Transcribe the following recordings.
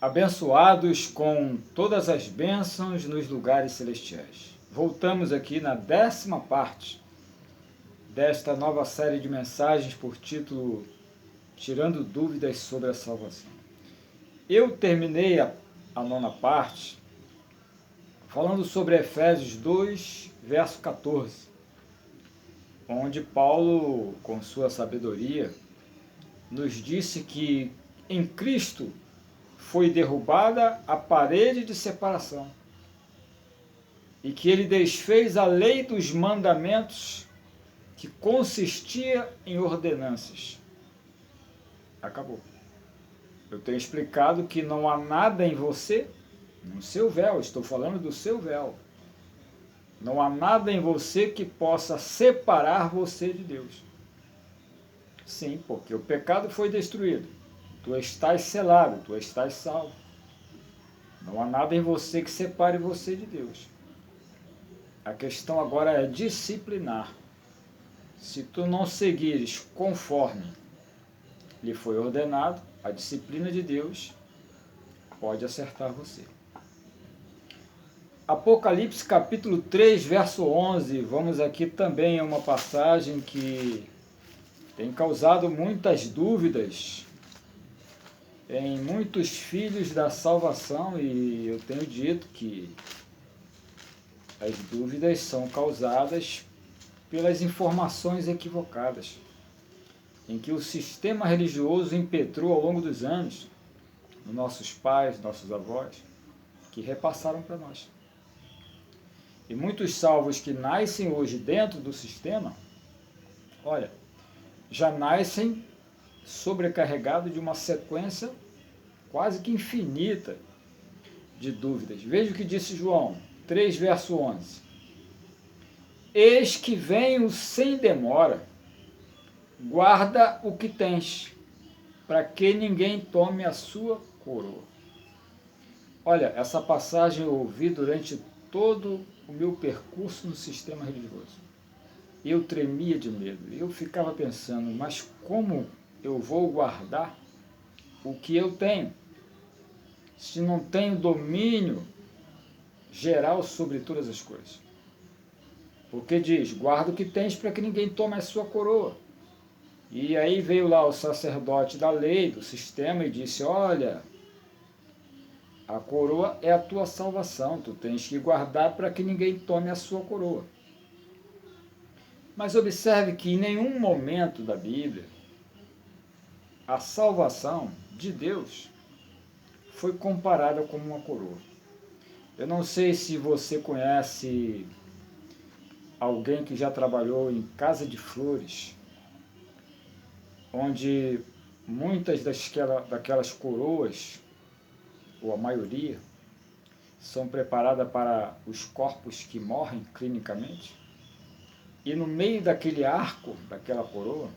abençoados com todas as bênçãos nos lugares celestiais. Voltamos aqui na 10ª parte desta nova série de mensagens por título Tirando Dúvidas sobre a Salvação. Eu terminei a 9ª parte falando sobre Efésios 2, verso 14, onde Paulo, com sua sabedoria, nos disse que em Cristo foi derrubada a parede de separação e que ele desfez a lei dos mandamentos que consistia em ordenanças. Acabou. Eu tenho explicado que não há nada em você, no seu véu, estou falando do seu véu, não há nada em você que possa separar você de Deus. Sim, porque o pecado foi destruído. Tu estás selado, tu estás salvo. Não há nada em você que separe você de Deus. A questão agora é disciplinar. Se tu não seguires conforme lhe foi ordenado, a disciplina de Deus pode acertar você. Apocalipse capítulo 3, verso 11. Vamos aqui também a uma passagem que tem causado muitas dúvidas em muitos filhos da salvação, e eu tenho dito que as dúvidas são causadas pelas informações equivocadas, em que o sistema religioso impetrou ao longo dos anos, nossos pais, nossos avós, que repassaram para nós. E muitos salvos que nascem hoje dentro do sistema, olha, já nascem sobrecarregado de uma sequência quase que infinita de dúvidas. Veja o que disse João 3, verso 11. Eis que venho sem demora, guarda o que tens, para que ninguém tome a sua coroa. Olha, essa passagem eu ouvi durante todo o meu percurso no sistema religioso. Eu tremia de medo, eu ficava pensando, mas como eu vou guardar o que eu tenho, se não tenho domínio geral sobre todas as coisas? Porque diz, guarda o que tens para que ninguém tome a sua coroa. E aí veio lá o sacerdote da lei, do sistema, e disse, olha, a coroa é a tua salvação, tu tens que guardar para que ninguém tome a sua coroa. Mas observe que em nenhum momento da Bíblia a salvação de Deus foi comparada com uma coroa. Eu não sei se você conhece alguém que já trabalhou em casa de flores, onde muitas daquelas coroas, ou a maioria, são preparadas para os corpos que morrem clinicamente, e no meio daquele arco, daquela coroa,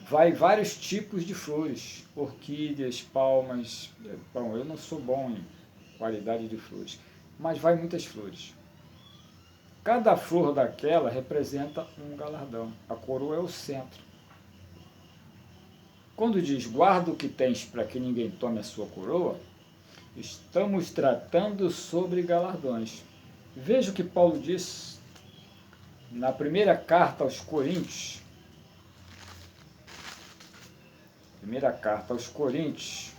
vai vários tipos de flores, orquídeas, palmas. Bom, eu não sou bom em qualidade de flores, mas vai muitas flores. Cada flor daquela representa um galardão. A coroa é o centro. Quando diz, guarda o que tens para que ninguém tome a sua coroa, estamos tratando sobre galardões. Veja o que Paulo diz na primeira carta aos Coríntios. Primeira carta aos Coríntios,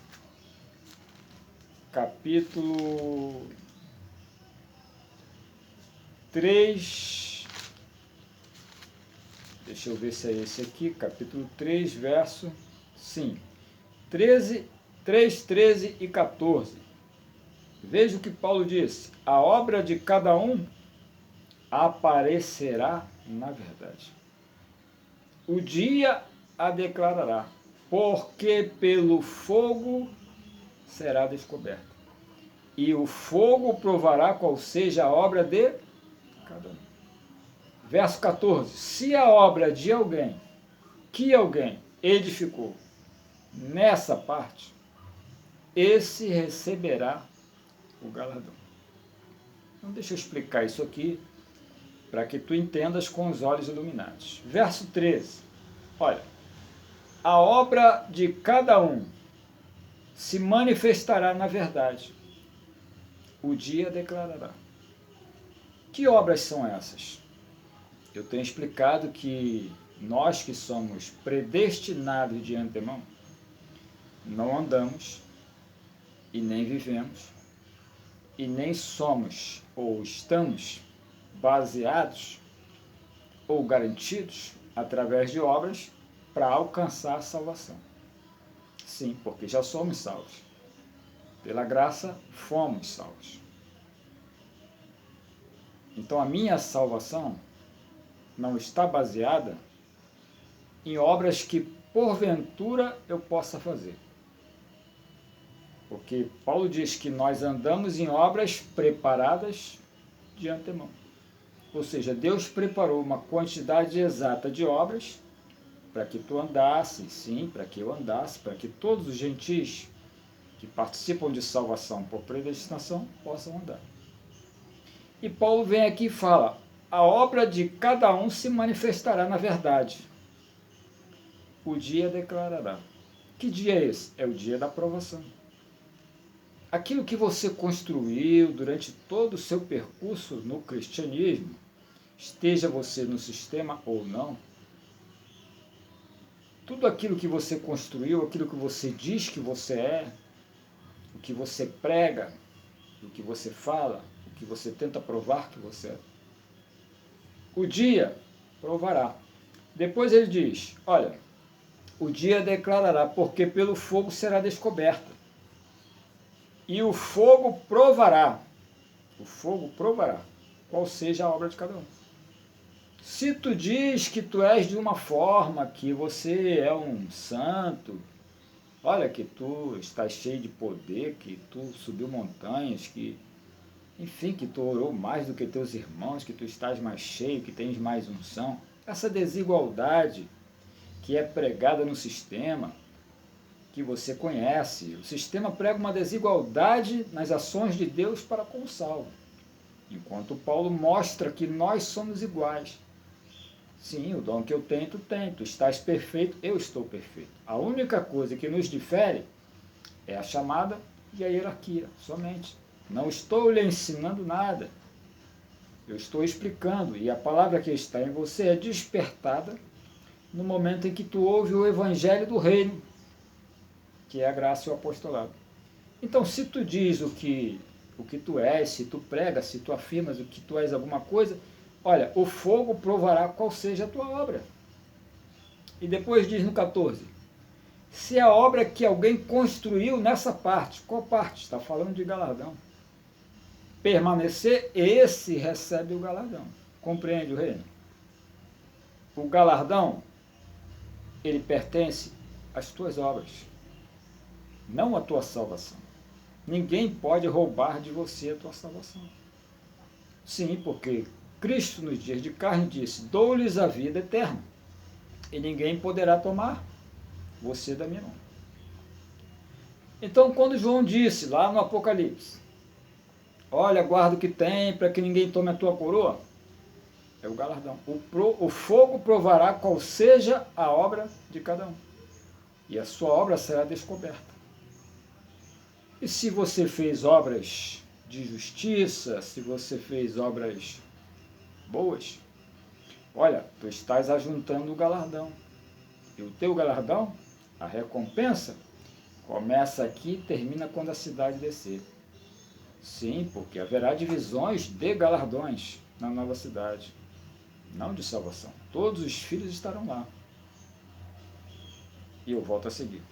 capítulo 3, deixa eu ver se é esse aqui, capítulo 3, verso, sim, 3, 13 e 14. Veja o que Paulo disse, a obra de cada um aparecerá na verdade. O dia a declarará, porque pelo fogo será descoberto. E o fogo provará qual seja a obra de cada um. Verso 14. Se a obra de alguém, que alguém edificou nessa parte, esse receberá o galardão. Então deixa eu explicar isso aqui, para que tu entendas com os olhos iluminados. Verso 13. Olha, a obra de cada um se manifestará na verdade. O dia declarará. Que obras são essas? Eu tenho explicado que nós que somos predestinados de antemão, não andamos e nem vivemos e nem somos ou estamos baseados ou garantidos através de obras para alcançar a salvação. Sim, porque já somos salvos. Pela graça, fomos salvos. Então, a minha salvação não está baseada em obras que, porventura, eu possa fazer. Porque Paulo diz que nós andamos em obras preparadas de antemão. Ou seja, Deus preparou uma quantidade exata de obras para que tu andasse, sim, para que eu andasse, para que todos os gentis que participam de salvação por predestinação possam andar. E Paulo vem aqui e fala, a obra de cada um se manifestará na verdade. O dia declarará. Que dia é esse? É o dia da aprovação. Aquilo que você construiu durante todo o seu percurso no cristianismo, esteja você no sistema ou não, tudo aquilo que você construiu, aquilo que você diz que você é, o que você prega, o que você fala, o que você tenta provar que você é, o dia provará. Depois ele diz, olha, o dia declarará, porque pelo fogo será descoberta. E o fogo provará qual seja a obra de cada um. Se tu diz que tu és de uma forma, que você é um santo, olha que tu estás cheio de poder, que tu subiu montanhas, que, enfim, que tu orou mais do que teus irmãos, que tu estás mais cheio, que tens mais unção, essa desigualdade que é pregada no sistema, que você conhece. O sistema prega uma desigualdade nas ações de Deus para com o salvo. Enquanto Paulo mostra que nós somos iguais. Sim, o dom que eu tenho, tu tem. Tu estás perfeito, eu estou perfeito. A única coisa que nos difere é a chamada e a hierarquia, somente. Não estou lhe ensinando nada. Eu estou explicando. E a palavra que está em você é despertada no momento em que tu ouve o evangelho do reino, que é a graça e o apostolado. Então, se tu diz o que tu és, se tu pregas, se tu afirmas o que tu és alguma coisa, olha, o fogo provará qual seja a tua obra. E depois diz no 14, se a obra que alguém construiu nessa parte, qual parte? Está falando de galardão. Permanecer, esse recebe o galardão. Compreende o reino? O galardão, ele pertence às tuas obras, não à tua salvação. Ninguém pode roubar de você a tua salvação. Sim, porque Cristo nos dias de carne disse, dou-lhes a vida eterna, e ninguém poderá tomar você da minha mão. Então, quando João disse lá no Apocalipse, olha, guarda o que tem para que ninguém tome a tua coroa, é o galardão. O fogo provará qual seja a obra de cada um, e a sua obra será descoberta. E se você fez obras de justiça, se você fez obras boas, olha, tu estás ajuntando o galardão. E o teu galardão, a recompensa, começa aqui e termina quando a cidade descer. Sim, porque haverá divisões de galardões na nova cidade, não de salvação. Todos os filhos estarão lá. E eu volto a seguir.